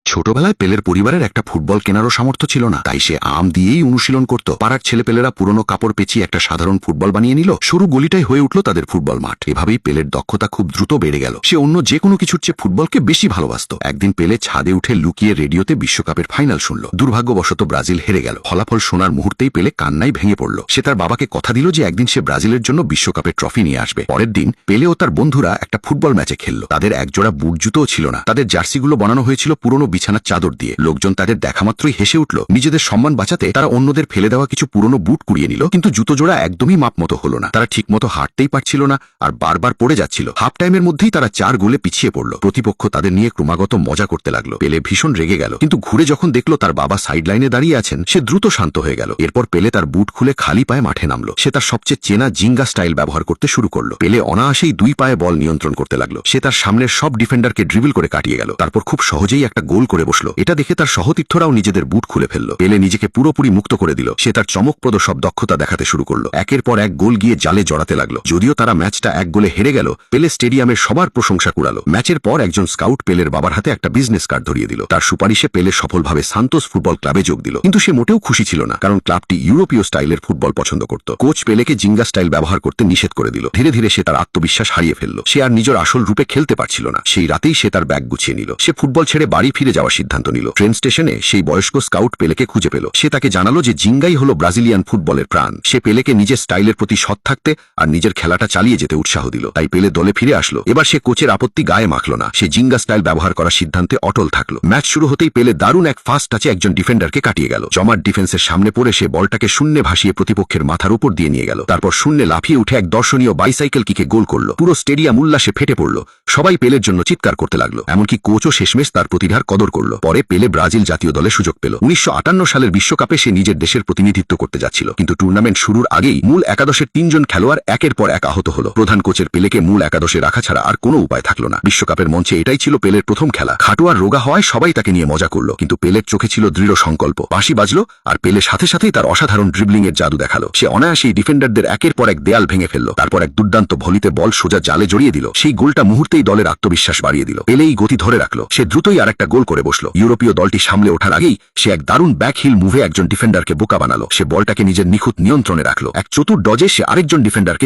ছোটবেলায় পেলের পরিবারের একটা ফুটবল কেনারও সামর্থ্য ছিল না, তাই সে আম দিয়েই অনুশীলন করত। পাড়ার ছেলেপেলেরা পুরনো কাপড় পেঁচিয়ে একটা সাধারণ ফুটবল বানিয়ে নিল। সরু গলিটাই হয়ে উঠল তাদের ফুটবল মাঠ। এভাবেই পেলের দক্ষতা খুব দ্রুত বেড়ে গেল। সে অন্য যে কোনো কিছুর চেয়ে ফুটবলকে বেশি ভালোবাসত। একদিন পেলে ছাদে উঠে লুকিয়ে রেডিওতে বিশ্বকাপের ফাইনাল শুনল। দুর্ভাগ্যবশত ব্রাজিল হেরে গেল। ফলাফল শোনার মুহূর্তেই পেলে কান্নায় ভেঙে পড়ল। সে তার বাবাকে কথা দিল যে একদিন সে ব্রাজিলের জন্য বিশ্বকাপের ট্রফি নিয়ে আসবে। পরের দিন পেলে ও তার বন্ধুরা একটা ফুটবল ম্যাচে খেলল। তাদের একজোড়া বুট জুতোও ছিল না। তাদের জার্সিগুলো বানানো হয়েছিল পুরনো বিছানার চাদর দিয়ে। লোকজন তাদের দেখামাত্রই হেসে উঠল। নিজেদের সম্মান বাঁচাতে তারা অন্যদের ফেলে দেওয়া কিছু পুরনো বুট কুড়িয়ে নিল, কিন্তু জুতো জোড়া একদমই মাপ মতো হলো না। তারা ঠিকমতো হাঁটতেই পারছিল না আর বারবার পড়ে যাচ্ছিল। হাফ টাইমের মধ্যেই তারা 4 গোলে পিছিয়ে পড়ল। প্রতিপক্ষ তাদের নিয়ে ক্রমাগত মজা করতে লাগলো। পেলে ভীষণ রেগে গেল, কিন্তু ঘুরে যখন দেখল তার বাবা সাইড লাইনে দাঁড়িয়ে আছেন, সে দ্রুত শান্ত হয়ে গেল। এরপর পেলে তার বুট খুলে খালি পায়ে মাঠে নামলো। সে তার সবচেয়ে চেনা জিঙ্গা স্টাইল ব্যবহার করতে শুরু করলো। পেলে অনায়াসেই 2 পায়ে বল নিয়ন্ত্রণ করতে লাগলো। সে তার সামনের সব ডিফেন্ডারকে ড্রিবল করে কাটিয়ে গেল। তারপর খুব সহজেই একটা গোল করে বসলো। এটা দেখে তার সহতীর্থরাও নিজেদের বুট খুলে ফেলল। পেলে নিজেকে পুরোপুরি মুক্ত করে দিল। সে তার চমকপ্রদ সব দক্ষতা দেখাতে শুরু করলো। একের পর এক গোল গিয়ে জালে জড়াতে লাগলো। যদিও তারা ম্যাচটা 1 গোলে হেরে গেল, পেলে স্টেডিয়ামের সবার প্রশংসা কুড়ালো। ম্যাচের পর একজন স্কাউট পেলের বাবার হাতে একটা বিজনেস কার্ড ধরিয়ে দিল। তার সুপারিশে পেলে সফলভাবে সান্তোস ফুটবল ক্লাবে যোগ দিল। কিন্তু সে মোটেও খুশি ছিল না, কারণ ক্লাবটি ইউরোপীয় স্টাইলের ফুটবল পছন্দ করত। কোচ পেলেকে জিঙ্গা স্টাইল ব্যবহার করতে নিষেধ করে দিল। ধীরে ধীরে সে তার আত্মবিশ্বাস হারিয়ে ফেলল। সে আর নিজের আসল রূপে খেলতে পারছিল না। সেই রাতেই সে তার ব্যাগ গুছিয়ে নিল। সে ফুটবল ছেড়ে বাড়ি ফিরে যাওয়ার সিদ্ধান্ত নিল। ট্রেন স্টেশনে সেই বয়স্ক স্কাউট পেলেকে খুঁজে পেল। সে তাকে জানালো যে জিঙ্গাই হলো ব্রাজিলিয়ান ফুটবলের প্রাণ। সে পেলেকে নিজের স্টাইলের প্রতি সৎ থাকতে আর নিজের খেলাটা চালিয়ে যেতে উৎসাহ দিল। তাই পেলে দলে ফিরে আসলো। এবার সে কোচের আপত্তি গায়ে মাখল না। সে জিঙ্গা স্টাইল ব্যবহার করার সিদ্ধান্তে অটল থাকলো। ম্যাচ শুরু হতেই পেলে দারুণ এক ফাস্ট টাচে একজন ডিফেন্ডারকে কাটিয়ে গেল। জমাট ডিফেন্সের সামনে পড়ে সে বলটাকে শূন্যে ভাসিয়ে প্রতিপক্ষের মাথার উপর দিয়ে নিয়ে গেল। তারপর শূন্যে লাফিয়ে উঠে এক দর্শনীয় বাইসাইকেল কিকে গোল করল। পুরো স্টেডিয়াম উল্লাসে ফেটে পড়ল। সবাই পেলের জন্য চিৎকার করতে লাগলো। এমনকি কোচও শেষমেশ তার প্রতিভার কদর করল। পরে পেলে ব্রাজিল জাতীয় দলে সুযোগ পেল। 1958 সালের বিশ্বকাপে সে নিজের দেশের প্রতিনিধিত্ব করতে যাচ্ছিল, কিন্তু টুর্নামেন্ট শুরুর আগেই মূল একাদশের 3 জন খেলোয়াড় একের পর এক আহত হলো। প্রধান কোচের পেলেকে মূল একাদশে রাখা ছাড়া আর কোনো উপায় থাকলো না। বিশ্বকাপের মঞ্চে এটাই ছিল পেলের প্রথম খেলা। খাটো আর রোগা হওয়ায় সবাই তাকে নিয়ে মজা করল, কিন্তু পেলের চোখে ছিল দৃঢ় সংকল্প। বাঁশি বাজলো আর পেলে সাথে সাথেই তার অসাধারণ ড্রিবলিং এর জাদু দেখালো। সে অনায়াসেই ডিফেন্ডারদের একের পর এক দেয়াল ভেঙে ফেলল। তারপর এক দুর্দান্ত ভলিতে বল সোজা জালে জড়িয়ে দিল। সেই গোলটা মুহূর্তেই দলের আত্মবিশ্বাস বাড়িয়ে দিল। পেলেই গতি ধরে রাখলো। সে দ্রুতই আর একটা গোল করে বসলো। ইউরোপীয় দলটি সামলে ওঠার আগেই সে এক দারুণ ব্যাক হিল মুভে একজন ডিফেন্ডারকে বোকা বানালো। সে বলটাকে নিজের নিখুঁত নিয়ন্ত্রণে রাখলো। এক চতুর ডজে সে আরেকজন ডিফেন্ডারকে